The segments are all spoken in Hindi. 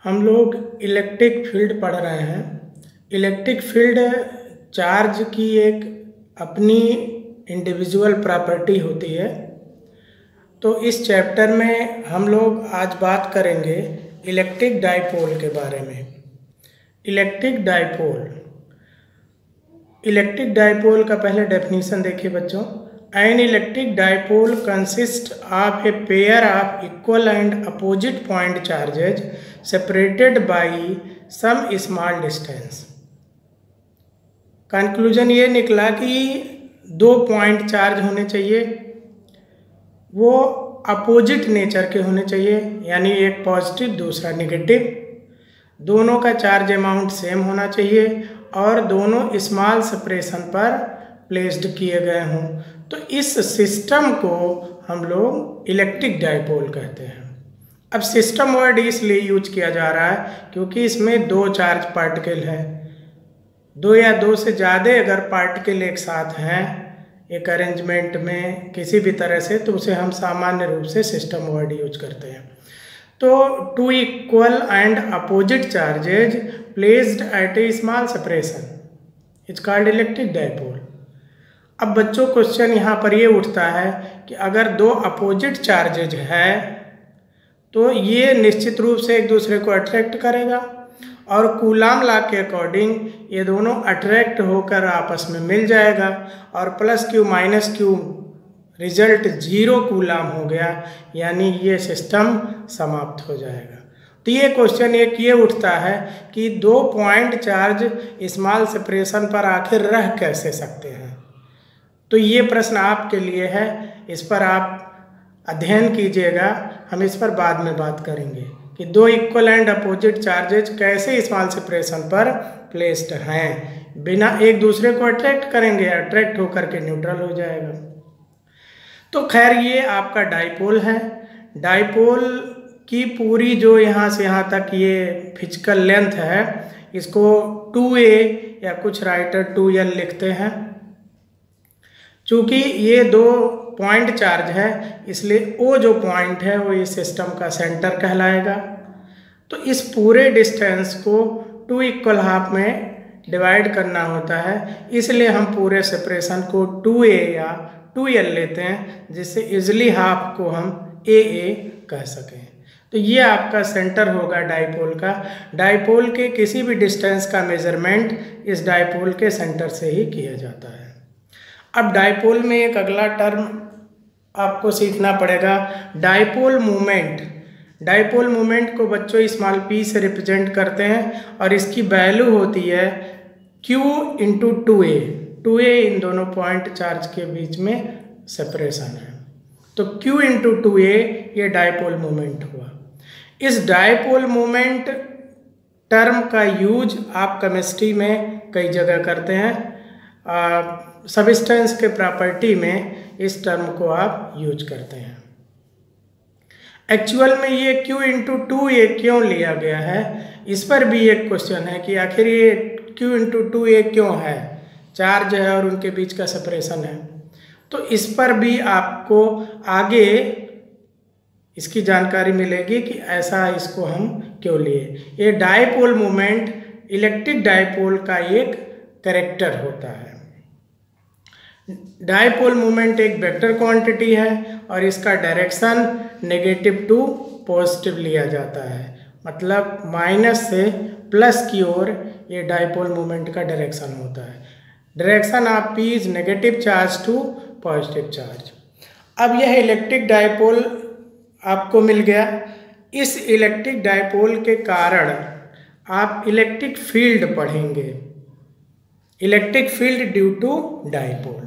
हम लोग इलेक्ट्रिक फील्ड पढ़ रहे हैं। इलेक्ट्रिक फील्ड चार्ज की एक अपनी इंडिविजुअल प्रॉपर्टी होती है। तो इस चैप्टर में हम लोग आज बात करेंगे इलेक्ट्रिक डाइपोल के बारे में। इलेक्ट्रिक डाइपोल का पहले डेफिनेशन देखिए बच्चों। An electric dipole consist of a pair of equal and opposite point charges separated by some small distance. Conclusion ये निकला कि दो पॉइंट चार्ज होने चाहिए, वो अपोजिट नेचर के होने चाहिए, यानी एक पॉजिटिव दूसरा नेगेटिव। दोनों का चार्ज अमाउंट सेम होना चाहिए और दोनों स्मॉल सेपरेशन पर प्लेस्ड किए गए हों। तो इस सिस्टम को हम लोग इलेक्ट्रिक डाइपोल कहते हैं। अब सिस्टम वर्ड इसलिए यूज किया जा रहा है क्योंकि इसमें दो चार्ज पार्टिकल है। दो या दो से ज़्यादा अगर पार्टिकल एक साथ हैं एक अरेंजमेंट में किसी भी तरह से, तो उसे हम सामान्य रूप से सिस्टम वर्ड यूज करते हैं। तो two equal and opposite charges placed at a small separation it's called electric dipole. अब बच्चों क्वेश्चन यहाँ पर ये उठता है कि अगर दो अपोजिट चार्जेज है तो ये निश्चित रूप से एक दूसरे को अट्रैक्ट करेगा और कूलाम लॉ के अकॉर्डिंग ये दोनों अट्रैक्ट होकर आपस में मिल जाएगा और plus Q minus Q result 0 coulomb हो गया, यानी ये सिस्टम समाप्त हो जाएगा। तो ये क्वेश्चन एक ये उठता है कि दो पॉइंट चार्ज स्मॉल सेपरेशन पर आखिर रह कैसे सकते हैं। तो ये प्रश्न आपके लिए है, इस पर आप अध्ययन कीजिएगा। हम इस पर बाद में बात करेंगे कि दो इक्वल एंड अपोजिट चार्जेज कैसे स्मॉल सेपरेशन पर प्लेस्ड हैं, बिना एक दूसरे को अट्रैक्ट करेंगे, अट्रैक्ट होकर के न्यूट्रल हो जाएगा। तो खैर ये आपका डाइपोल है। डाइपोल की पूरी जो यहाँ से यहाँ तक ये फिजिकल लेंथ है, इसको 2a या कुछ राइटर 2l लिखते हैं। चूँकि ये दो पॉइंट चार्ज है इसलिए ओ जो पॉइंट है वो इस सिस्टम का सेंटर कहलाएगा। तो इस पूरे डिस्टेंस को 2 इक्वल हाफ में डिवाइड करना होता है, इसलिए हम पूरे सेपरेशन को 2a या 2l लेते हैं, जिससे इजली हाफ को हम a कह सकें। तो ये आपका सेंटर होगा डाइपोल का। डाइपोल के किसी भी डिस्टेंस का मेजरमेंट इस डाइपोल के सेंटर से ही किया जाता है। अब डाइपोल में एक अगला टर्म आपको सीखना पड़ेगा, डाइपोल मूवमेंट। डाइपोल मूवमेंट को बच्चों स्मॉल p से रिप्रेजेंट करते हैं और इसकी वैल्यू होती है q इंटू 2a। 2a इन दोनों पॉइंट चार्ज के बीच में सेपरेशन है, तो q इंटू 2a ये डाइपोल मूवमेंट हुआ। इस डाइपोल मूवमेंट टर्म का यूज आप केमिस्ट्री में कई जगह करते हैं। सबस्टेंस के प्रॉपर्टी में इस टर्म को आप यूज करते हैं। एक्चुअल में ये q इंटू 2a क्यों लिया गया है, इस पर भी एक क्वेश्चन है कि आखिर ये q इंटू 2a क्यों है। चार्ज है और उनके बीच का सेपरेशन है, तो इस पर भी आपको आगे इसकी जानकारी मिलेगी कि ऐसा इसको हम क्यों लिए। ये डाइपोल मूवमेंट इलेक्ट्रिक डाइपोल का एक कैरेक्टर होता है। डाइपोल मूवमेंट एक वेक्टर क्वांटिटी है और इसका डायरेक्शन नेगेटिव टू पॉजिटिव लिया जाता है, मतलब माइनस से प्लस की ओर ये डाइपोल मूवमेंट का डायरेक्शन होता है। Direction of p is negative charge to positive charge. अब यह इलेक्ट्रिक डाइपोल आपको मिल गया। इस इलेक्ट्रिक डाइपोल के कारण आप इलेक्ट्रिक फील्ड पढ़ेंगे, electric field due to dipole.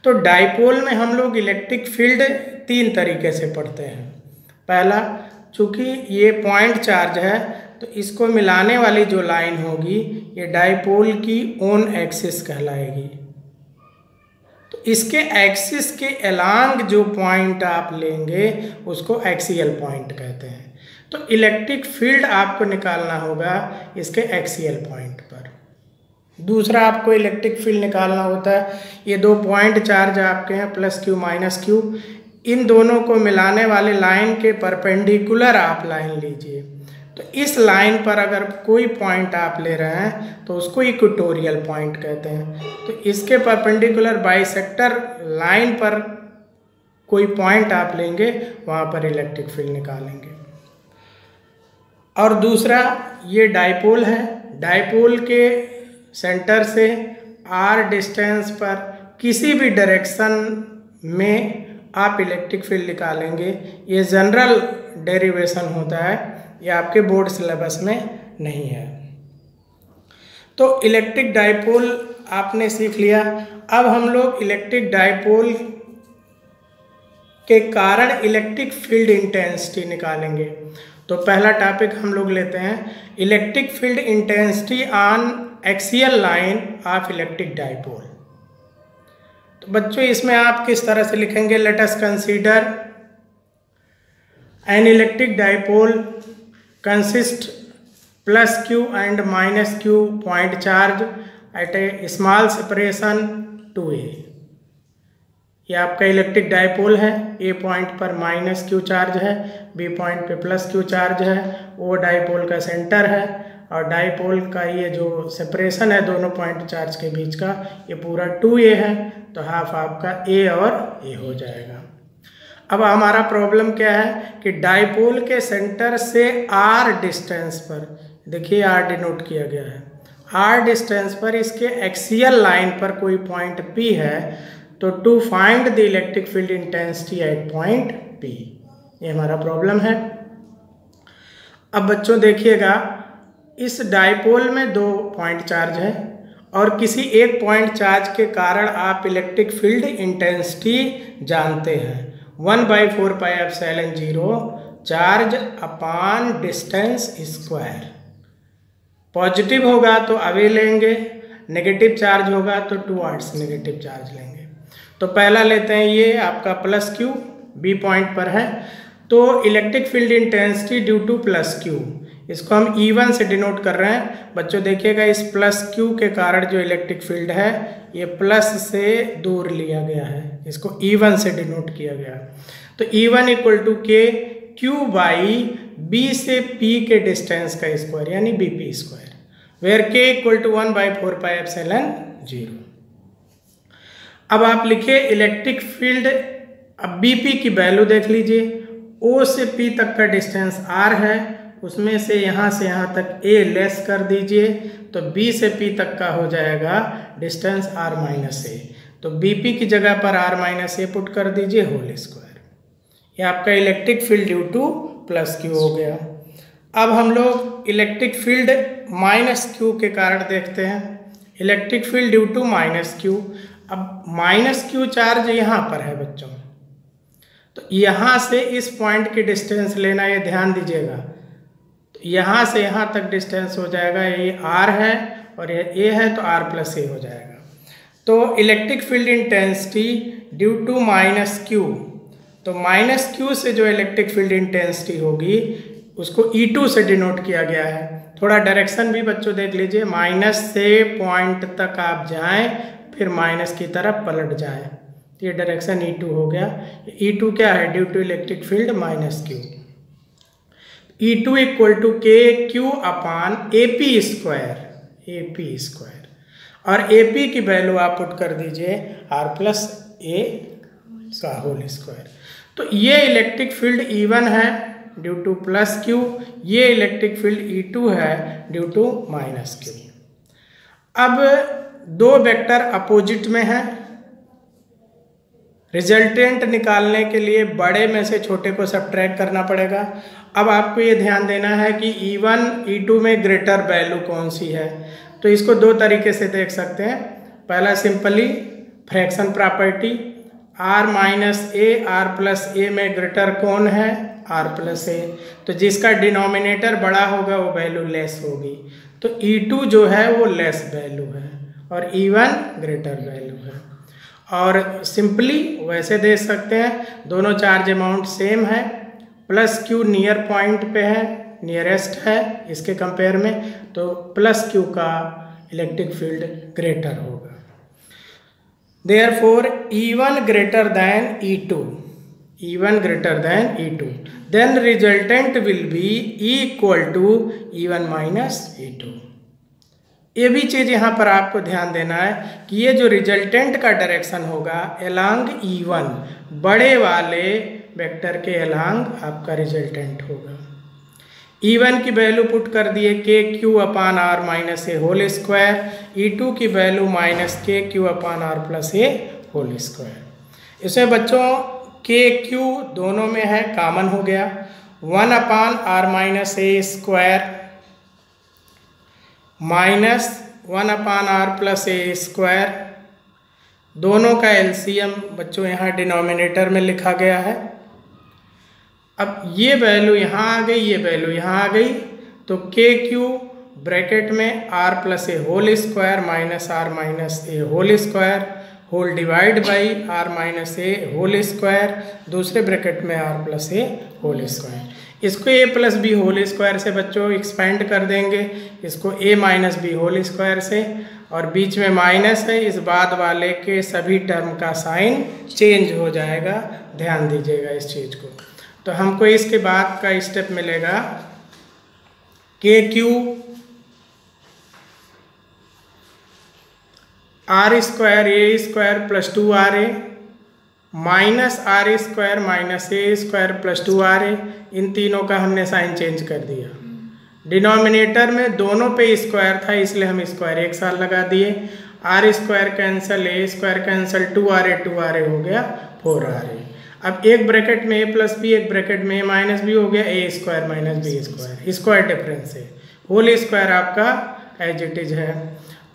तो डाइपोल में हम लोग इलेक्ट्रिक फील्ड 3 तरीके से पढ़ते हैं। पहला, चूँकि ये पॉइंट चार्ज है तो इसको मिलाने वाली जो लाइन होगी ये डाइपोल की ओन एक्सिस कहलाएगी। तो इसके एक्सिस के अलांग जो पॉइंट आप लेंगे उसको एक्सियल पॉइंट कहते हैं। तो इलेक्ट्रिक फील्ड आपको निकालना होगा इसके एक्सियल पॉइंट पर। दूसरा आपको इलेक्ट्रिक फील्ड निकालना होता है, ये दो पॉइंट चार्ज आपके हैं प्लस क्यू माइनस क्यू, इन दोनों को मिलाने वाले लाइन के परपेंडिकुलर आप लाइन लीजिए। तो इस लाइन पर अगर कोई पॉइंट आप ले रहे हैं तो उसको इक्वेटोरियल पॉइंट कहते हैं। तो इसके परपेंडिकुलर बाइसेक्टर लाइन पर कोई पॉइंट आप लेंगे, वहाँ पर इलेक्ट्रिक फील्ड निकालेंगे। और दूसरा ये डाइपोल है, डाइपोल के सेंटर से r डिस्टेंस पर किसी भी डायरेक्शन में आप इलेक्ट्रिक फील्ड निकालेंगे। ये जनरल डेरिवेशन होता है, ये आपके बोर्ड सिलेबस में नहीं है। तो इलेक्ट्रिक डाइपोल आपने सीख लिया। अब हम लोग इलेक्ट्रिक डाइपोल के कारण इलेक्ट्रिक फील्ड इंटेंसिटी निकालेंगे। तो पहला टॉपिक हम लोग लेते हैं electric field intensity on axial line of electric dipole. तो बच्चों इसमें आप किस तरह से लिखेंगे, let us consider N electric dipole consist plus Q and minus Q point charge at a small separation 2a। ये आपका इलेक्ट्रिक डाइपोल है, ए पॉइंट पर माइनस क्यू चार्ज है, बी पॉइंट पे प्लस क्यू चार्ज है, वो डाइपोल का सेंटर है और डाइपोल का ये जो सेपरेशन है दोनों पॉइंट चार्ज के बीच का ये पूरा 2a है। तो हाफ आपका a और a हो जाएगा। अब हमारा प्रॉब्लम क्या है कि डाइपोल के सेंटर से r डिस्टेंस पर, देखिए r डिनोट किया गया है, r डिस्टेंस पर इसके एक्सियल लाइन पर कोई पॉइंट P है। तो to find the electric field intensity at point P, ये हमारा प्रॉब्लम है। अब बच्चों देखिएगा, इस डाइपोल में दो पॉइंट चार्ज है और किसी एक पॉइंट चार्ज के कारण आप इलेक्ट्रिक फील्ड इंटेंसिटी जानते हैं 1/4πε0 charge upon distance square. Positive होगा तो अवे लेंगे, नेगेटिव चार्ज होगा तो टुवर्ड्स नेगेटिव चार्ज लेंगे। तो पहला लेते हैं, ये आपका प्लस क्यू बी पॉइंट पर है। तो electric field intensity due to plus Q, इसको हम E1 से डिनोट कर रहे हैं। बच्चों देखिएगा, इस प्लस क्यू के कारण जो इलेक्ट्रिक फील्ड है ये प्लस से दूर लिया गया है, इसको E1 से डिनोट किया गया। तो E1 equal to K Q by B से P के डिस्टेंस का स्क्वायर यानी BP स्क्वायर, वेयर के इक्वल टू 1/4πε0। अब आप लिखिए इलेक्ट्रिक फील्ड, अब BP की वैल्यू देख लीजिए, O से P तक का डिस्टेंस R है, उसमें से यहाँ तक A लेस कर दीजिए तो B से P तक का हो जाएगा डिस्टेंस R माइनस A। तो BP की जगह पर R माइनस A पुट कर दीजिए होल स्क्वायर। ये आपका electric field due to plus Q हो गया। अब हम लोग इलेक्ट्रिक फील्ड माइनस क्यू के कारण देखते हैं, electric field due to minus Q. अब माइनस क्यू चार्ज यहाँ पर है बच्चों, तो यहाँ से इस पॉइंट की डिस्टेंस लेना, ये ध्यान दीजिएगा। तो यहाँ से यहाँ तक डिस्टेंस हो जाएगा, ये R है और ये A है तो R प्लस A हो जाएगा। तो electric field intensity due to minus Q, तो माइनस क्यू से जो इलेक्ट्रिक फील्ड इंटेंसिटी होगी उसको E2 से डिनोट किया गया है। थोड़ा डायरेक्शन भी बच्चों देख लीजिए, माइनस से पॉइंट तक आप जाएं फिर माइनस की तरफ पलट जाए, ये डायरेक्शन E2 हो गया। E2 क्या है, due to electric field minus Q. E2 equal to K Q upon AP square, और AP की वैल्यू आप पुट कर दीजिए R प्लस A का होल स्क्वायर। तो ये इलेक्ट्रिक फील्ड E1 है ड्यू टू प्लस क्यू, ये इलेक्ट्रिक फील्ड E2 है ड्यू टू माइनस क्यू। अब दो वेक्टर अपोजिट में है, रिजल्टेंट निकालने के लिए बड़े में से छोटे को सब्ट्रैक्ट करना पड़ेगा। अब आपको ये ध्यान देना है कि E1 E2 में ग्रेटर वैल्यू कौन सी है। तो इसको दो तरीके से देख सकते हैं। पहला simply fraction property, R minus A R plus A में ग्रेटर कौन है, R प्लस A। तो जिसका डिनोमिनेटर बड़ा होगा वो वैल्यू लेस होगी। तो E2 जो है वो लेस वैल्यू है और E1 ग्रेटर वैल्यू है। और सिंपली वैसे दे सकते हैं, दोनों चार्ज अमाउंट सेम है, प्लस क्यू नियर पॉइंट पे है, नियरेस्ट है इसके कंपेयर में, तो प्लस क्यू का इलेक्ट्रिक फील्ड ग्रेटर होगा। Therefore E1 greater than E2, E1 greater than E2। then resultant will be equal to E1 minus E2। ये भी चीज़ यहाँ पर आपको ध्यान देना है कि ये जो रिजल्टेंट का डायरेक्शन होगा अलोंग E1, बड़े वाले वेक्टर के अलोंग आपका रिजल्टेंट होगा। E1 की वैल्यू पुट कर दिए KQ/R minus A whole square, E2 की value minus KQ/R plus A whole square. इसमें बच्चों KQ दोनों में है, कॉमन हो गया, 1/R minus A square minus 1/R plus A square, दोनों का एलसीएम बच्चों यहाँ डिनोमिनेटर में लिखा गया है। अब ये वैल्यू यहाँ आ गई, ये वैल्यू यहाँ आ गई, तो KQ ब्रैकेट में R plus A whole square minus R minus A whole square whole divide by R minus A whole square, दूसरे ब्रैकेट में R plus A whole square. इसको a plus B whole square से बच्चों एक्सपेंड कर देंगे, इसको a minus B whole square से, और बीच में माइनस है, इस बाद वाले के सभी टर्म का साइन चेंज हो जाएगा, ध्यान दीजिएगा इस चीज़ को। तो हमको इसके बाद का स्टेप मिलेगा KQ R square A square plus 2RA minus R square minus A square plus 2RA, इन तीनों का हमने साइन चेंज कर दिया। डिनोमिनेटर में दोनों पे स्क्वायर था इसलिए हम स्क्वायर एक साथ लगा दिए, R square cancel, A square cancel, 2RA हो गया 4RA। अब एक ब्रैकेट में a प्लस बी, एक ब्रैकेट में a माइनस बी हो गया, a square minus B square, square difference है, होल स्क्वायर आपका एज इट इज है।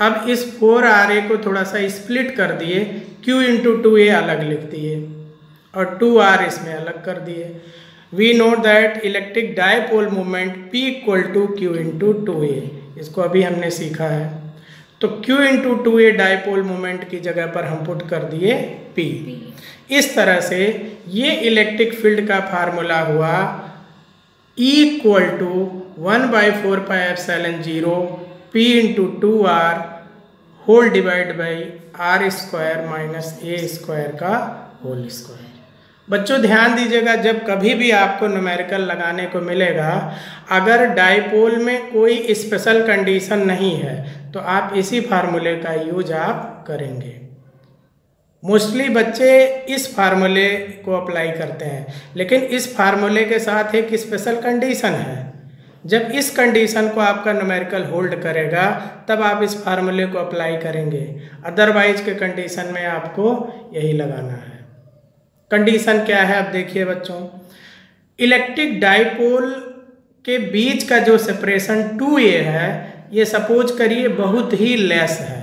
अब इस 4RA को थोड़ा सा स्प्लिट कर दिए, Q इंटू 2A अलग लिख दिए और 2R इसमें अलग कर दिए। We know that electric dipole moment P equal to Q into 2A, इसको अभी हमने सीखा है। तो Q into 2A dipole moment की जगह पर हम पुट कर दिए P। इस तरह से ये इलेक्ट्रिक फील्ड का फार्मूला हुआ E equal to 1/4πε0 P into 2R whole divide by R square minus A square का होल स्क्वायर। बच्चों ध्यान दीजिएगा, जब कभी भी आपको न्यूमेरिकल लगाने को मिलेगा, अगर डायपोल में कोई स्पेशल कंडीशन नहीं है तो आप इसी फार्मूले का यूज आप करेंगे। मोस्टली बच्चे इस फार्मूले को अप्लाई करते हैं, लेकिन इस फार्मूले के साथ एक स्पेशल कंडीशन है। जब इस कंडीशन को आपका न्यूमेरिकल होल्ड करेगा तब आप इस फार्मूले को अप्लाई करेंगे, अदरवाइज के कंडीशन में आपको यही लगाना है। कंडीशन क्या है अब देखिए बच्चों, इलेक्ट्रिक डायपोल के बीच का जो सेपरेशन 2A है, ये सपोज करिए बहुत ही लेस है।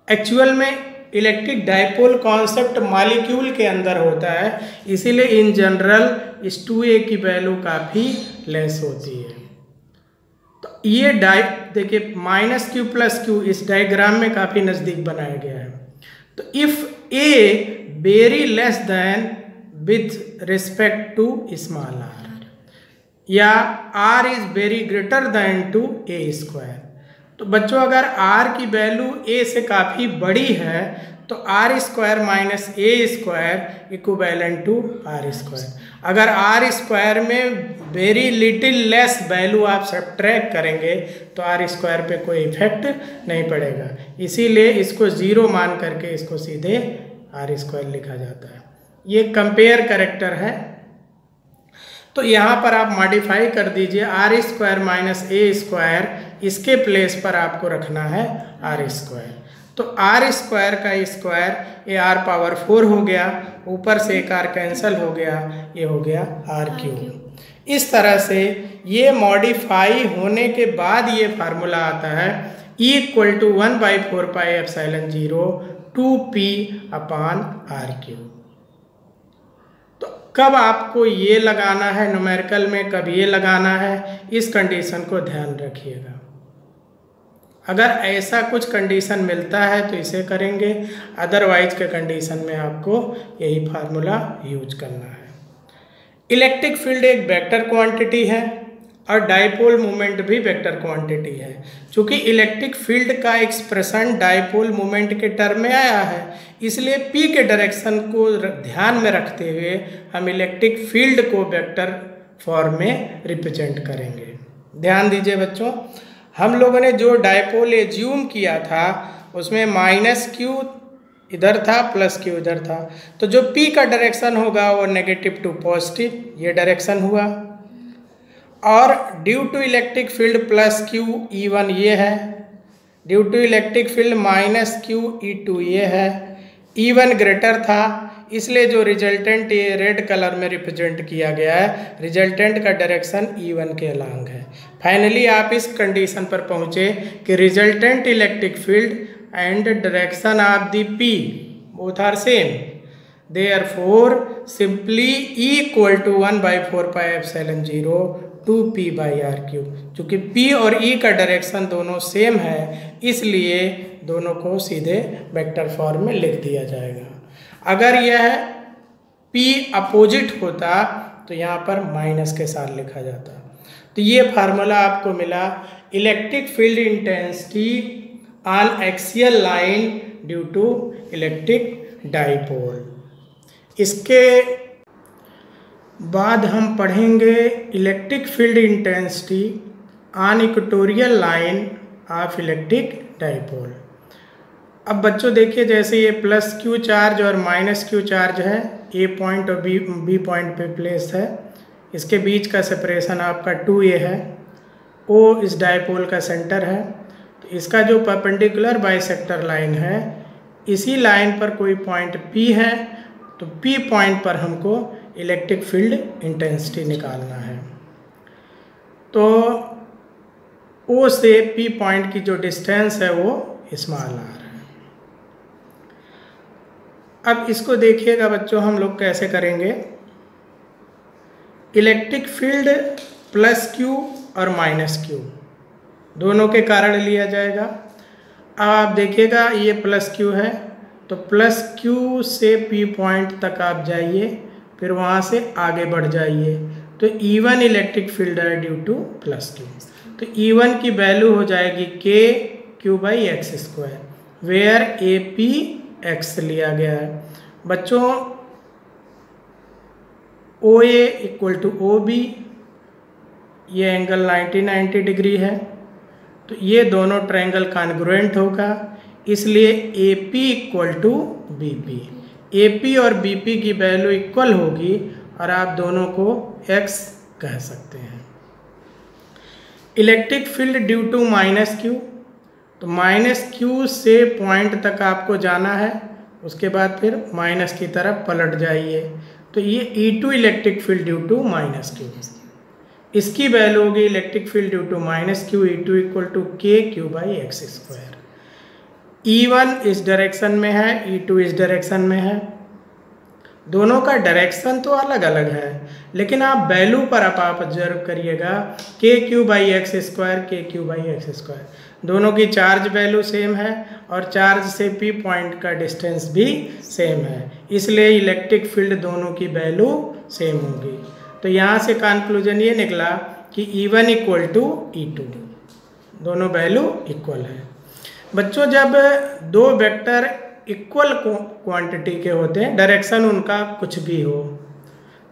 एक्चुअल में इलेक्ट्रिक डायपोल कॉन्सेप्ट मॉलिक्यूल के अंदर होता है, इसीलिए इन जनरल इस 2A की वैल्यू काफ़ी लेस होती है। तो ये देखिए -Q + Q इस डायग्राम में काफ़ी नज़दीक बनाया गया है। तो if A very less than with respect to small r, या R is very greater than to A square. तो बच्चों अगर R की वैल्यू A से काफ़ी बड़ी है तो R square minus A square equivalent to R square. अगर R स्क्वायर में वेरी लिटिल लेस वैल्यू आप सब्ट्रैक्ट करेंगे तो R स्क्वायर पे कोई इफेक्ट नहीं पड़ेगा, इसीलिए इसको 0 मान करके इसको सीधे R स्क्वायर लिखा जाता है। ये कंपेयर कैरेक्टर है, तो यहाँ पर आप मॉडिफाई कर दीजिए, R square minus A square, इसके प्लेस पर आपको रखना है R स्क्वायर। तो R स्क्वायर का स्क्वायर ये R पावर 4 हो गया, ऊपर से एक R कैंसिल हो गया, ये हो गया R³। इस तरह से ये मॉडिफाई होने के बाद ये फार्मूला आता है E इक्वल टू 1/4πε0 2P/R³। तो कब आपको ये लगाना है न्यूमेरिकल में, कब ये लगाना है, इस कंडीशन को ध्यान रखिएगा। अगर ऐसा कुछ कंडीशन मिलता है तो इसे करेंगे, अदरवाइज के कंडीशन में आपको यही फार्मूला यूज करना है। इलेक्ट्रिक फील्ड एक वेक्टर क्वांटिटी है, और डाइपोल मोमेंट भी वेक्टर क्वांटिटी है। चूंकि इलेक्ट्रिक फील्ड का एक्सप्रेशन डाइपोल मोमेंट के टर्म में आया है, इसलिए p के डायरेक्शन को ध्यान में रखते हुए हम इलेक्ट्रिक फील्ड को वेक्टर फॉर्म में रिप्रेजेंट करेंगे। ध्यान दीजिए बच्चों, हम लोगों ने जो डाइपोल एज्यूम किया था उसमें -q इधर था +q इधर था, तो जो p का डायरेक्शन होगा वो नेगेटिव टू पॉजिटिव, ये डायरेक्शन हुआ। और due to electric field +q E1 ये है, due to electric field -q E2 ये है। E1 ग्रेटर था, इसलिए जो रिजल्टेंट ये रेड कलर में रिप्रेजेंट किया गया है, रिजल्टेंट का डायरेक्शन E1 के अलांग है। फाइनली आप इस कंडीशन पर पहुँचे कि resultant electric field and direction of the P both are same, therefore simply E = 1/4πε0 2p/r³। चूँकि P और E का डायरेक्शन दोनों सेम है, इसलिए दोनों को सीधे वेक्टर फॉर्म में लिख दिया जाएगा। अगर यह P अपोजिट होता तो यहाँ पर माइनस के साथ लिखा जाता। तो ये फार्मूला आपको मिला electric field intensity on axial line due to electric dipole. इसके बाद हम पढ़ेंगे electric field intensity on equatorial line of electric dipole. अब बच्चों देखिए, जैसे ये +q चार्ज और -q चार्ज है, A पॉइंट और B पॉइंट पे प्लेस है, इसके बीच का सेपरेशन आपका 2a है, O इस डाइपोल का सेंटर है। तो इसका जो परपेंडिकुलर बाइसेक्टर लाइन है, इसी लाइन पर कोई पॉइंट P है, तो P पॉइंट पर हमको इलेक्ट्रिक फील्ड इंटेंसिटी निकालना है। तो O से P पॉइंट की जो डिस्टेंस है वो स्मॉल r है। अब इसको देखिएगा बच्चों, हम लोग कैसे करेंगे। इलेक्ट्रिक फील्ड +q और -q दोनों के कारण लिया जाएगा। अब आप देखिएगा ये +q है, तो +q से P पॉइंट तक आप जाइए, फिर वहाँ से आगे बढ़ जाइए, तो E1 इलेक्ट्रिक फील्ड है ड्यू टू +q। तो E1 की वैल्यू हो जाएगी kq/x², वेयर AP x लिया गया है। बच्चों OA = OB, ये एंगल 90 डिग्री है, तो ये दोनों ट्रायंगल कॉन्ग्रुएंट होगा, इसलिए AP = BP। AP और BP की वैल्यू इक्वल होगी और आप दोनों को x कह सकते हैं। Electric field due to -q, तो -q से पॉइंट तक आपको जाना है, उसके बाद फिर माइनस की तरफ पलट जाइए, तो ये E2 electric field due to -q, इसकी वैल्यू होगी electric field due to -q E2 = kq/x²। E1 इस डायरेक्शन में है, E2 इस डायरेक्शन में है, दोनों का डायरेक्शन तो अलग अलग है, लेकिन आप वैल्यू पर आप ऑब्जर्व करिएगा kq/x², दोनों की चार्ज वैल्यू सेम है और चार्ज से P पॉइंट का डिस्टेंस भी सेम है, इसलिए इलेक्ट्रिक फील्ड दोनों की वैल्यू सेम होगी। तो यहाँ से कंक्लूजन ये निकला कि E1 = E2, दोनों वैल्यू इक्वल है। बच्चों जब दो वेक्टर इक्वल क्वांटिटी के होते हैं, डायरेक्शन उनका कुछ भी हो,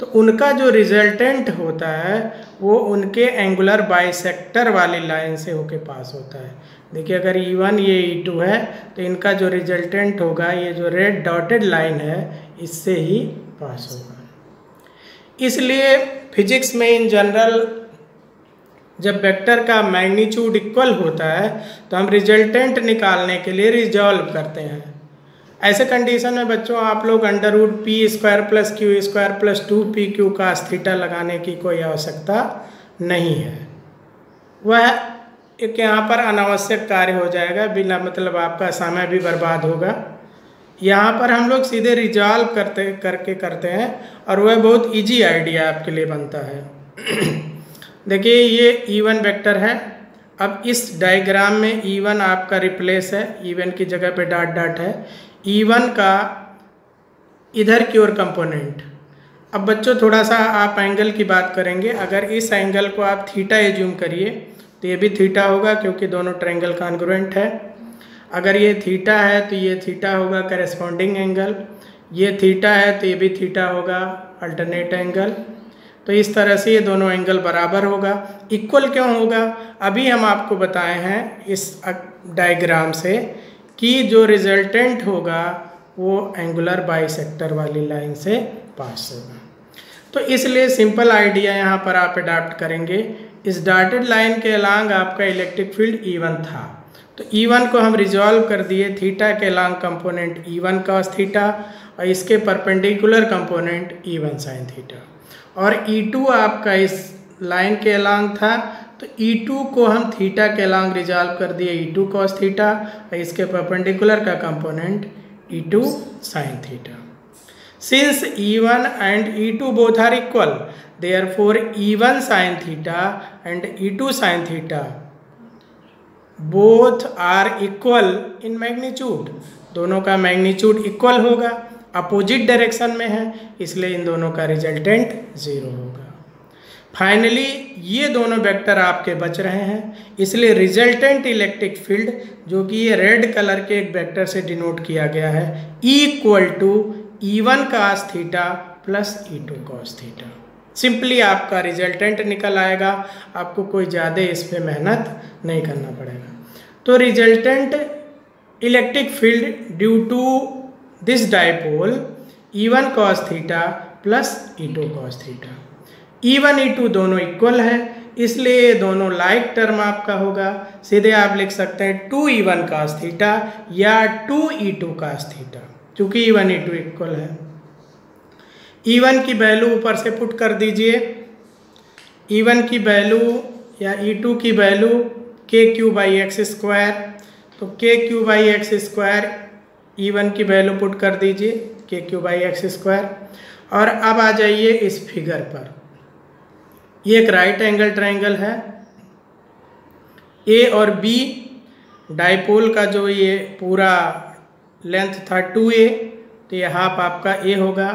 तो उनका जो रिजल्टेंट होता है वो उनके एंगुलर बाइसेक्टर वाली लाइन से होके पास होता है। देखिए अगर E1 ये E2 है, तो इनका जो रिजल्टेंट होगा, ये जो रेड डॉटेड लाइन है, इससे ही पास होगा। इसलिए फिजिक्स में इन जनरल जब वेक्टर का मैग्नीट्यूड इक्वल होता है तो हम रिजल्टेंट निकालने के लिए रिजॉल्व करते हैं। ऐसे कंडीशन में बच्चों आप लोग √p² + q² + 2pq cos θ लगाने की कोई आवश्यकता नहीं है, वह एक यहाँ पर अनावश्यक कार्य हो जाएगा, बिना मतलब आपका समय भी बर्बाद होगा। यहाँ पर हम लोग सीधे रिजॉल्व करते हैं और वह बहुत इजी आइडिया आपके लिए बनता है। देखिए ये E1 वेक्टर है, अब इस डायग्राम में E1 आपका रिप्लेस है, E1 की जगह पे डॉट डॉट है। E1 का इधर की ओर कंपोनेंट अब बच्चों थोड़ा सा आप एंगल की बात करेंगे। अगर इस एंगल को आप थीटा एज्यूम करिए तो ये भी थीटा होगा क्योंकि दोनों ट्रायंगल कॉन्ग्रुएंट है। अगर ये थीटा है तो ये थीटा होगा करेस्पॉन्डिंग एंगल, ये थीटा है तो ये भी थीटा होगा अल्टरनेट एंगल। तो इस तरह से ये दोनों एंगल बराबर होगा। इक्वल क्यों होगा? अभी हम आपको बताए हैं इस डायग्राम से कि जो रिजल्टेंट होगा वो एंगुलर बाइसेक्टर वाली लाइन से पास होगा। तो इसलिए सिंपल आइडिया यहाँ पर आप अडाप्ट करेंगे। इस डॉटेड लाइन के अलांग आपका इलेक्ट्रिक फील्ड E1 था, तो E1 को हम रिजॉल्व कर दिए थीटा के along component E1 cos theta और इसके perpendicular component E1 sin theta. और E2 आपका इस लाइन के अलांग था, तो E2 को हम थीटा के अलांग रिजॉल्व कर दिए E2 cos थीटा और इसके परपेंडिकुलर का component E2 sin theta. Since E1 and E2 both are equal, therefore E1 sin theta and E2 sin theta both are equal in magnitude। दोनों का मैग्नीट्यूड इक्वल होगा, अपोजिट डायरेक्शन में है, इसलिए इन दोनों का रिजल्टेंट 0 होगा। फाइनली ये दोनों वेक्टर आपके बच रहे हैं, इसलिए रिजल्टेंट इलेक्ट्रिक फील्ड जो कि ये रेड कलर के एक वेक्टर से डिनोट किया गया है equal to E1 cos theta plus E2 cos theta. Simply आपका रिजल्टेंट निकल आएगा, आपको कोई ज़्यादा इस पर मेहनत नहीं करना पड़ेगा। तो resultant electric field due to this dipole E1 cos theta plus E2 cos theta. E1 E2 दोनों इक्वल है, इसलिए ये दोनों लाइक टर्म आपका होगा। सीधे आप लिख सकते हैं 2E1 cos थीटा या 2E2 cos थीटा, क्योंकि E1 E2 इक्वल है। E1 की वैल्यू ऊपर से पुट कर दीजिए। E1 की वैल्यू या E2 की वैल्यू KQ/x², तो KQ/x², E1 की वैल्यू पुट कर दीजिए KQ/x²। और अब आ जाइए इस फिगर पर। ये एक राइट एंगल ट्रायंगल है, A और B डाइपोल का जो ये पूरा लेंथ था 2a, तो ये हाफ आपका a होगा।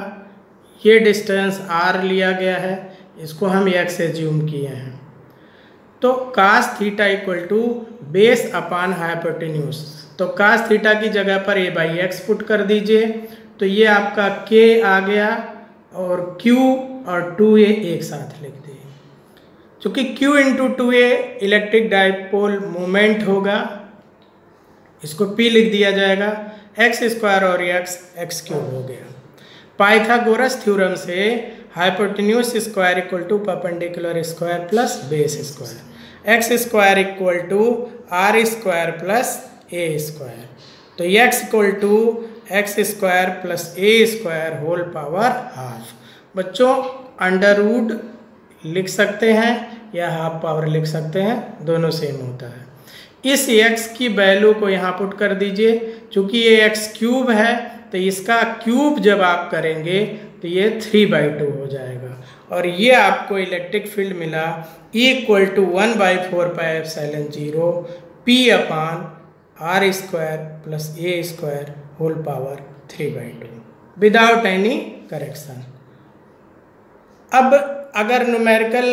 ये डिस्टेंस r लिया गया है, इसको हम x एज्यूम किए हैं। तो cos theta equal to base upon hypotenuse, तो cos थीटा की जगह पर a/x पुट कर दीजिए, तो ये आपका k आ गया और q और 2a एक साथ लिख दिए। चूँकि q into 2a electric dipole moment होगा, इसको p लिख दिया जाएगा। x² और x³ हो गया। पाइथागोरस थ्योरम से hypotenuse square equal to perpendicular square plus base square, x² equal to r² plus a², तो x equal to x² plus a² whole power half. बच्चों अंडर रूट लिख सकते हैं या हाफ पावर लिख सकते हैं, दोनों सेम होता है। इस x की वैल्यू को यहाँ पुट कर दीजिए, चूँकि ये x³ है तो इसका क्यूब जब आप करेंगे तो ये 3/2 हो जाएगा। और ये आपको इलेक्ट्रिक फील्ड मिला equal to 1/4πε0 p/r² plus a² whole power 3/2 without any correction. अब अगर न्यूमेरिकल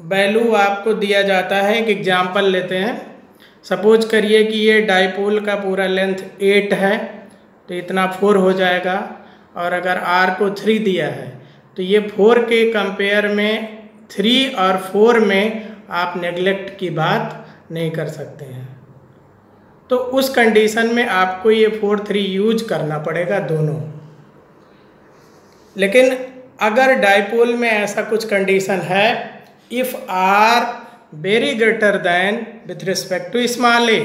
वैल्यू आपको दिया जाता है, एक एग्जाम्पल लेते हैं। सपोज करिए कि ये डाइपोल का पूरा लेंथ 8 है, तो इतना 4 हो जाएगा। और अगर r को 3 दिया है तो ये 4 के कंपेयर में 3 और 4 में आप नेगलेक्ट की बात नहीं कर सकते हैं। तो उस कंडीशन में आपको ये 4 3 यूज करना पड़ेगा दोनों। लेकिन अगर डाइपोल में ऐसा कुछ कंडीशन है, if r very greater than with respect to small a,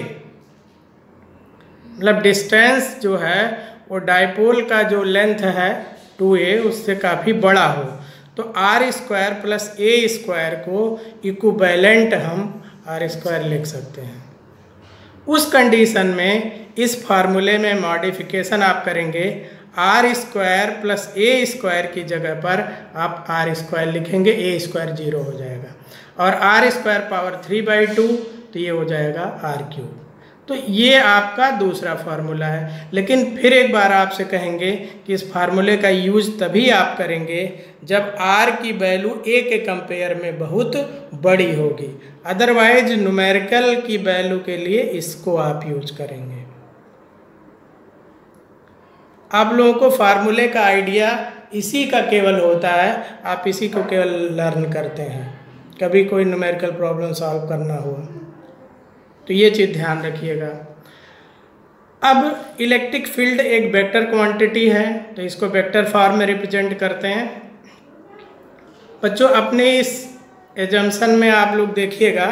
मतलब डिस्टेंस जो है वो डाइपोल का जो लेंथ है 2a उससे काफ़ी बड़ा हो, तो r² प्लस a² को इक्विवेलेंट हम r² लिख सकते हैं। उस कंडीशन में इस फार्मूले में मॉडिफिकेशन आप करेंगे, r² प्लस a² की जगह पर आप r² लिखेंगे, a² 0 हो जाएगा और r² पावर 3/2, तो ये हो जाएगा r³। तो ये आपका दूसरा फार्मूला है। लेकिन फिर एक बार आपसे कहेंगे कि इस फार्मूले का यूज तभी आप करेंगे जब r की वैल्यू a के कंपेयर में बहुत बड़ी होगी, अदरवाइज न्यूमेरिकल की वैल्यू के लिए इसको आप यूज करेंगे। आप लोगों को फार्मूले का आइडिया इसी का केवल होता है, आप इसी को केवल लर्न करते हैं। कभी कोई न्यूमेरिकल प्रॉब्लम सॉल्व करना हुआ तो ये चीज़ ध्यान रखिएगा। अब इलेक्ट्रिक फील्ड एक वेक्टर क्वांटिटी है, तो इसको वेक्टर फॉर्म में रिप्रेजेंट करते हैं। बच्चों अपने इस एजम्पशन में आप लोग देखिएगा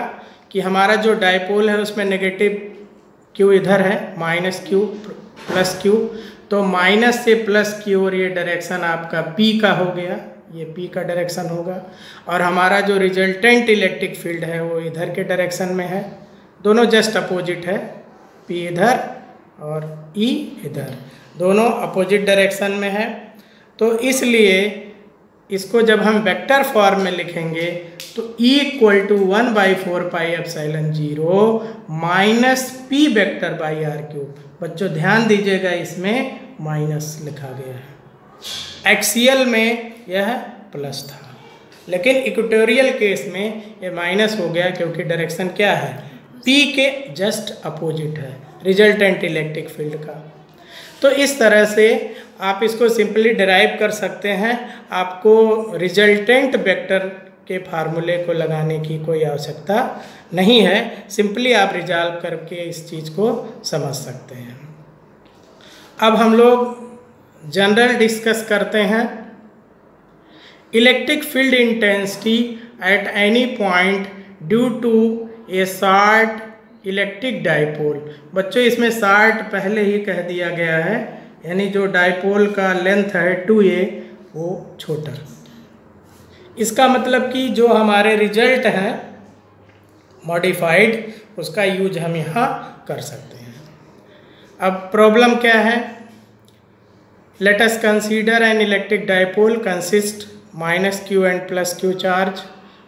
कि हमारा जो डायपोल है उसमें नेगेटिव क्यू इधर है, माइनस क्यू प्लस क्यू, तो माइनस से प्लस की ओर ये डायरेक्शन आपका पी का हो गया, ये पी का डायरेक्शन होगा। और हमारा जो रिजल्टेंट इलेक्ट्रिक फील्ड है वो इधर के डायरेक्शन में है, दोनों जस्ट अपोजिट है, पी इधर और ई इधर, दोनों अपोजिट डायरेक्शन में है। तो इसलिए इसको जब हम वेक्टर फॉर्म में लिखेंगे तो E equal to 1/4 pi epsilon 0 minus P vector by R cube. बच्चों ध्यान दीजिएगा इसमें माइनस लिखा गया है, एक्सियल में यह प्लस था, लेकिन इक्वेटोरियल केस में ये माइनस हो गया क्योंकि डायरेक्शन क्या है, पी के जस्ट अपोजिट है रिजल्टेंट इलेक्ट्रिक फील्ड का। तो इस तरह से आप इसको सिंपली डिराइव कर सकते हैं, आपको रिजल्टेंट वेक्टर के फार्मूले को लगाने की कोई आवश्यकता नहीं है, सिंपली आप रिजॉल्व करके इस चीज़ को समझ सकते हैं। अब हम लोग जनरल डिस्कस करते हैं। Electric field intensity at any point due to a short electric dipole. बच्चों इसमें शॉर्ट पहले ही कह दिया गया है, यानी जो डाइपोल का लेंथ है 2a वो छोटा। इसका मतलब कि जो हमारे रिजल्ट हैं मॉडिफाइड, उसका यूज हम यहाँ कर सकते हैं। अब प्रॉब्लम क्या है, let us consider N electric dipole consist -q and +q charge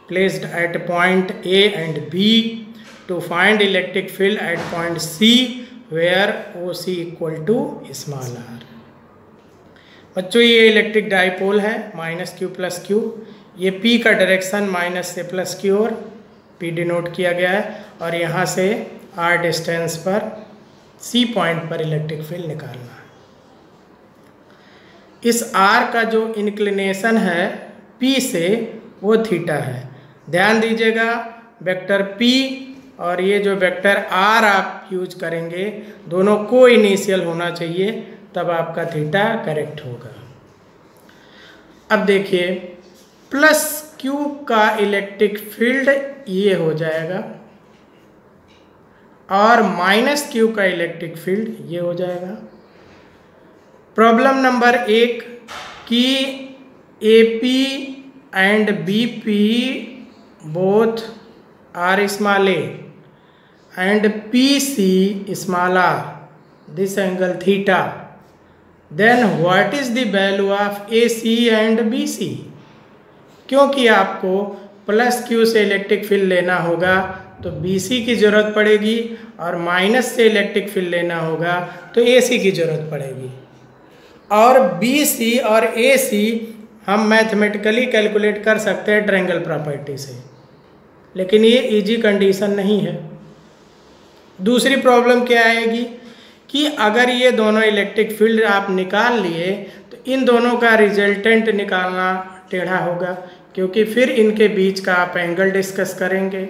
placed at point A and B to find electric field at point C where OC equal to small r। बच्चों ये इलेक्ट्रिक डाइपोल है -q +q, ये P का डायरेक्शन माइनस से प्लस की ओर P डिनोट किया गया है, और यहाँ से r डिस्टेंस पर C पॉइंट पर इलेक्ट्रिक फील्ड निकालना है। इस r का जो इंक्लिनेशन है P से वो थीटा है। ध्यान दीजिएगा वेक्टर P और ये जो वेक्टर R आप यूज करेंगे दोनों को इनिशियल होना चाहिए, तब आपका थीटा करेक्ट होगा। अब देखिए +q का इलेक्ट्रिक फील्ड ये हो जाएगा और -q का इलेक्ट्रिक फील्ड ये हो जाएगा। प्रॉब्लम नंबर 1 कि AP and BP both are small a and PC small r, this angle theta, then what is the value of AC and BC? क्योंकि आपको +q से इलेक्ट्रिक फील्ड लेना होगा तो BC की ज़रूरत पड़ेगी, और माइनस से इलेक्ट्रिक फील्ड लेना होगा तो AC की ज़रूरत पड़ेगी। और BC और AC हम मैथमेटिकली कैलकुलेट कर सकते हैं ट्रायंगल प्रॉपर्टी से, लेकिन ये इजी कंडीशन नहीं है। दूसरी प्रॉब्लम क्या आएगी कि अगर ये दोनों इलेक्ट्रिक फील्ड आप निकाल लिए तो इन दोनों का रिजल्टेंट निकालना टेढ़ा होगा, क्योंकि फिर इनके बीच का आप एंगल डिस्कस करेंगे,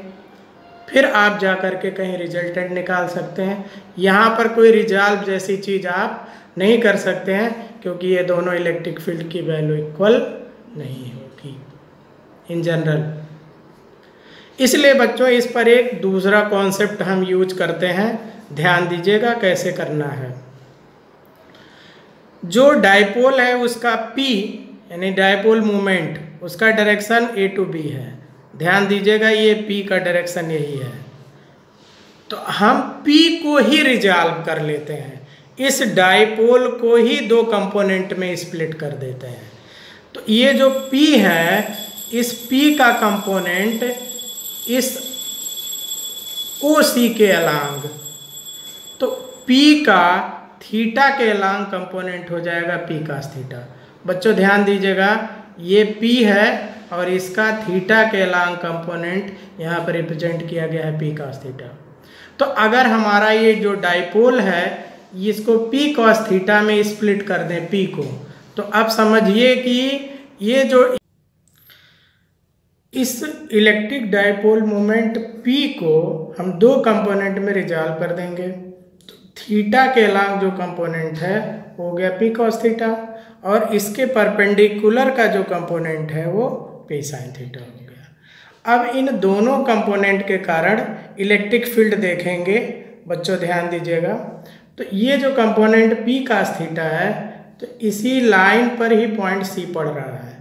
फिर आप जा कर के कहीं रिजल्टेंट निकाल सकते हैं। यहाँ पर कोई रिजॉल्व जैसी चीज़ आप नहीं कर सकते हैं, क्योंकि ये दोनों इलेक्ट्रिक फील्ड की वैल्यू इक्वल नहीं होगी इन जनरल। इसलिए बच्चों इस पर एक दूसरा कॉन्सेप्ट हम यूज करते हैं, ध्यान दीजिएगा कैसे करना है। जो डाइपोल है उसका P यानी डाइपोल मूवमेंट, उसका डायरेक्शन A to B है। ध्यान दीजिएगा ये P का डायरेक्शन यही है, तो हम P को ही रिजॉल्व कर लेते हैं, इस डाइपोल को ही दो कंपोनेंट में स्प्लिट कर देते हैं। तो ये जो P है, इस P का कंपोनेंट इस OC के अलांग तो P का थीटा के अलांग कंपोनेंट हो जाएगा P cos थीटा। बच्चों ध्यान दीजिएगा, ये P है और इसका थीटा के अलांग कंपोनेंट यहाँ पर रिप्रेजेंट किया गया है P cos थीटा। तो अगर हमारा ये जो डाइपोल है इसको P cos थीटा में स्प्लिट कर दें P को, तो अब समझिए कि ये जो इस इलेक्ट्रिक डाइपोल मोमेंट P को हम दो कंपोनेंट में रिजॉल्व कर देंगे। तो थीटा के अलांग जो कंपोनेंट है हो गया P cos थीटा और इसके परपेंडिकुलर का जो कंपोनेंट है वो P sin थीटा हो गया। अब इन दोनों कंपोनेंट के कारण इलेक्ट्रिक फील्ड देखेंगे। बच्चों ध्यान दीजिएगा, तो ये जो कंपोनेंट P cos थीटा है तो इसी लाइन पर ही पॉइंट C पड़ रहा है,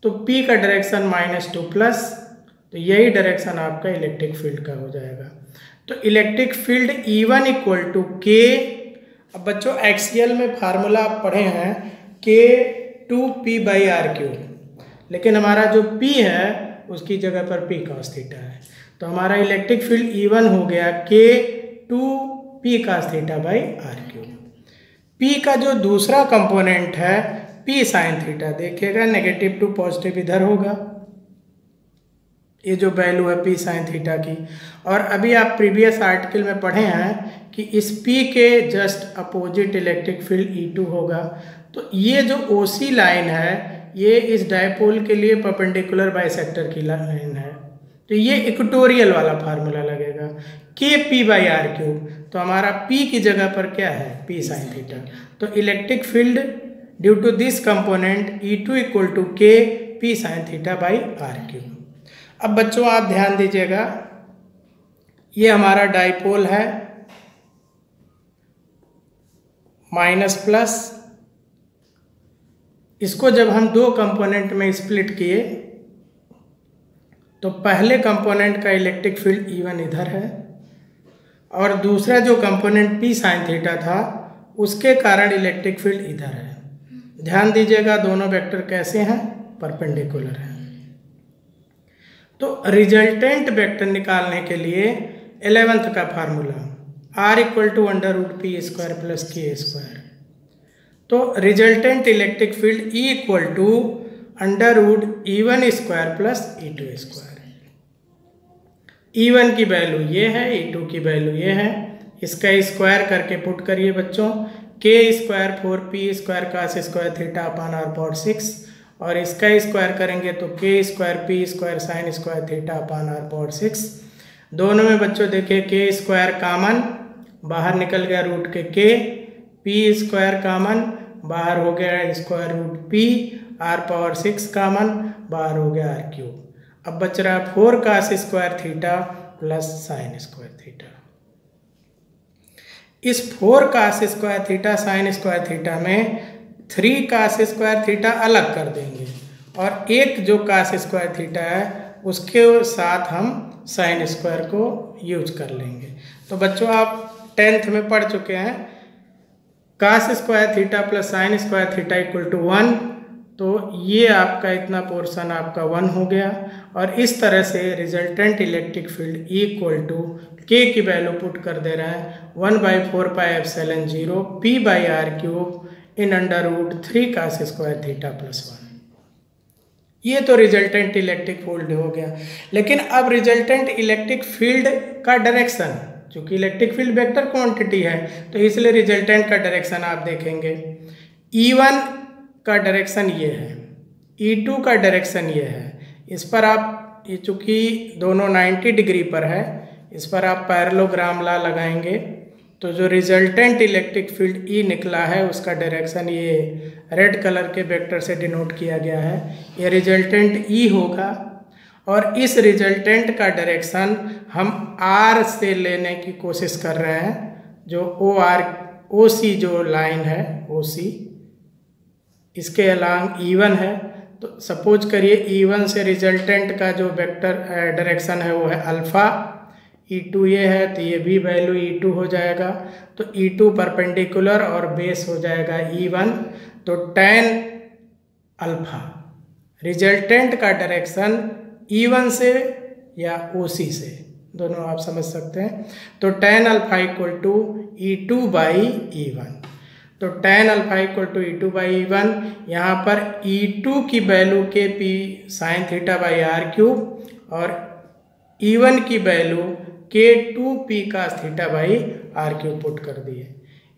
तो P का डायरेक्शन -2 प्लस, तो यही डायरेक्शन आपका इलेक्ट्रिक फील्ड का हो जाएगा। तो electric field E1 equal to K, अब बच्चों एक्सियल में फार्मूला आप पढ़े हैं K2P/R3, लेकिन हमारा जो P है उसकी जगह पर P cos थीटा है, तो हमारा इलेक्ट्रिक फील्ड E1 हो गया K2P cos थीटा/R3। P का जो दूसरा कंपोनेंट है P sin थीटा, देखिएगा नेगेटिव टू पॉजिटिव इधर होगा, ये जो वैल्यू है P sin थीटा की। और अभी आप प्रीवियस आर्टिकल में पढ़े हैं कि इस P के just opposite electric field E2 होगा। तो ये जो OC लाइन है ये इस डायपोल के लिए परपेंडिकुलर बाइसेक्टर की लाइन है, तो ये इक्वेटोरियल वाला फार्मूला लगेगा KP/R3। तो हमारा P की जगह पर क्या है P sin थीटा। तो electric field due to this component E2 equal to K P sin theta. अब बच्चों आप ध्यान दीजिएगा, ये हमारा डाइपोल है माइनस प्लस, इसको जब हम दो कंपोनेंट में स्प्लिट किए तो पहले कंपोनेंट का इलेक्ट्रिक फील्ड E1 इधर है और दूसरा जो कंपोनेंट P sin थीटा था उसके कारण इलेक्ट्रिक फील्ड इधर है। ध्यान दीजिएगा दोनों वेक्टर कैसे हैं, परपेंडिकुलर हैं। तो रिजल्टेंट वेक्टर निकालने के लिए 11th का formula R equal to √P² plus K²। तो resultant electric field E equal to √E1² plus E2²। E1 की वैल्यू ये है, E2 की वैल्यू ये है, इसका स्क्वायर करके पुट करिए बच्चों, K² 4P² cos² θ/R/6 और इसका स्क्वायर करेंगे तो K² P² sin² θ/R/6। दोनों में बच्चों देखिए K² कॉमन बाहर निकल गया रूट के K, P² कॉमन बाहर हो गया √P, R/6 कॉमन बाहर हो गया R3। अब बच रहा 4 cos² theta plus sin² theta. इस 4 cos² थीटा sin² थीटा में 3 cos² थीटा अलग कर देंगे और एक जो cos² थीटा है उसके साथ हम sin² को यूज कर लेंगे। तो बच्चों आप 10th में पढ़ चुके हैं cos² theta plus sin² theta equal to 1, तो ये आपका इतना पोर्शन आपका 1 हो गया और इस तरह से resultant electric field E equal to K की वैल्यू पुट कर दे रहा है 1/4πε0 P/R³ इन √3 cos² थीटा प्लस 1। ये तो रिजल्टेंट इलेक्ट्रिक फील्ड हो गया, लेकिन अब रिजल्टेंट इलेक्ट्रिक फील्ड का डायरेक्शन, चूंकि इलेक्ट्रिक फील्ड वेक्टर क्वांटिटी है तो इसलिए रिजल्टेंट का डायरेक्शन आप देखेंगे। E1 का डायरेक्शन ये है, E2 का डायरेक्शन ये है। इस पर आप, ये चूंकि दोनों 90 डिग्री पर है, इस पर आप पैरेललोग्राम लॉ लगाएंगे तो जो रिजल्टेंट इलेक्ट्रिक फील्ड E निकला है उसका डायरेक्शन ये रेड कलर के वेक्टर से डिनोट किया गया है, ये रिजल्टेंट E होगा। और इस रिजल्टेंट का डायरेक्शन हम R से लेने की कोशिश कर रहे हैं, जो OC जो लाइन है OC इसके अलांग E1 है। तो सपोज करिए E1 से रिजल्टेंट का जो वेक्टर डायरेक्शन है वो है अल्फ़ा, E2 ये है तो ये भी वैल्यू E2 हो जाएगा। तो E2 परपेंडिकुलर और बेस हो जाएगा E1, तो tan अल्फ़ा रिजल्टेंट का डायरेक्शन E1 से या OC से दोनों आप समझ सकते हैं। तो tan alpha equal to E2/E1। तो tan alpha equal to E2/E1, यहाँ पर E2 की वैल्यू KP sin θ/r³ और E1 की value K2P cos θ/r³ put कर दिए।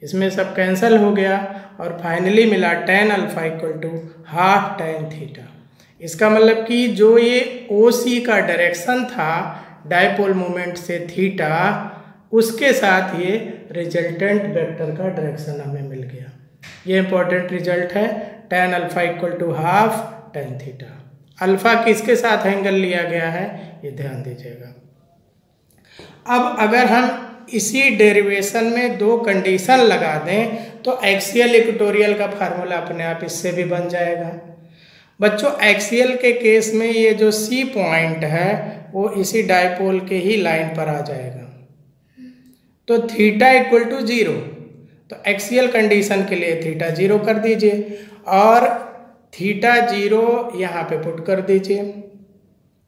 इसमें सब कैंसिल हो गया और फाइनली मिला tan alpha equal to half tan theta. इसका मतलब कि जो ये OC का डायरेक्शन था डायपोल मोमेंट से थीटा, उसके साथ ये रिजल्टेंट वेक्टर का डायरेक्शन हमें मिल गया। ये इंपॉर्टेंट रिजल्ट है। tan alpha equal to half tan theta. Alpha किसके साथ एंगल लिया गया है ये ध्यान दीजिएगा। अब अगर हम इसी डेरिवेशन में दो कंडीशन लगा दें तो एक्सियल इक्वेटोरियल का फार्मूला अपने आप इससे भी बन जाएगा। बच्चों एक्सियल के केस में ये जो C पॉइंट है वो इसी डायपोल के ही लाइन पर आ जाएगा। तो थीटा इक्वल टू 0, तो एक्सियल कंडीशन के लिए थीटा 0 कर दीजिए और थीटा 0 यहाँ पे पुट कर दीजिए।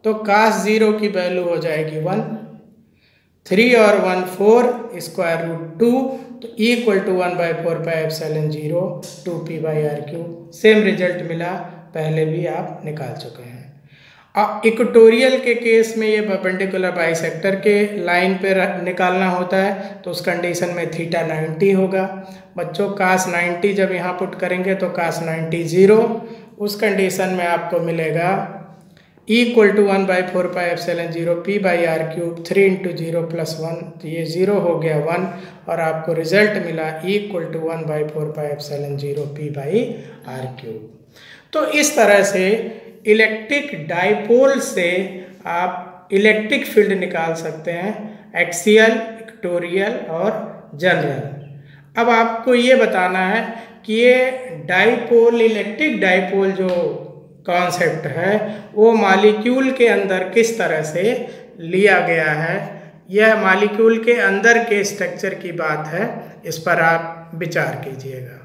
तो cos 0 की वैल्यू हो जाएगी 1, 3 और 1 4 स्क्वायर रूट 2, तो equal to 1/4 pi epsilon 0 2p/r³। Same result मिला, पहले भी आप निकाल चुके हैं। अब इक्वेटोरियल के केस में ये परपेंडिकुलर बाइसेक्टर के लाइन पे निकालना होता है, तो उस कंडीशन में थीटा 90 होगा। बच्चों cos 90 जब यहाँ पुट करेंगे तो cos 90 0, उस कंडीशन में आपको मिलेगा equal to 1/4 pi epsilon 0 p/r³, 3 × 0 + 1, तो ये 0 हो गया 1 और आपको रिजल्ट मिला equal to 1/4 pi epsilon 0 p/r³। तो इस तरह से इलेक्ट्रिक डायपोल से आप इलेक्ट्रिक फील्ड निकाल सकते हैं, एक्सियल, इक्वेटोरियल और जनरल। अब आपको ये बताना है कि ये डायपोल, इलेक्ट्रिक डायपोल जो कॉन्सेप्ट है वो मॉलिक्यूल के अंदर किस तरह से लिया गया है। यह मॉलिक्यूल के अंदर के स्ट्रक्चर की बात है, इस पर आप विचार कीजिएगा।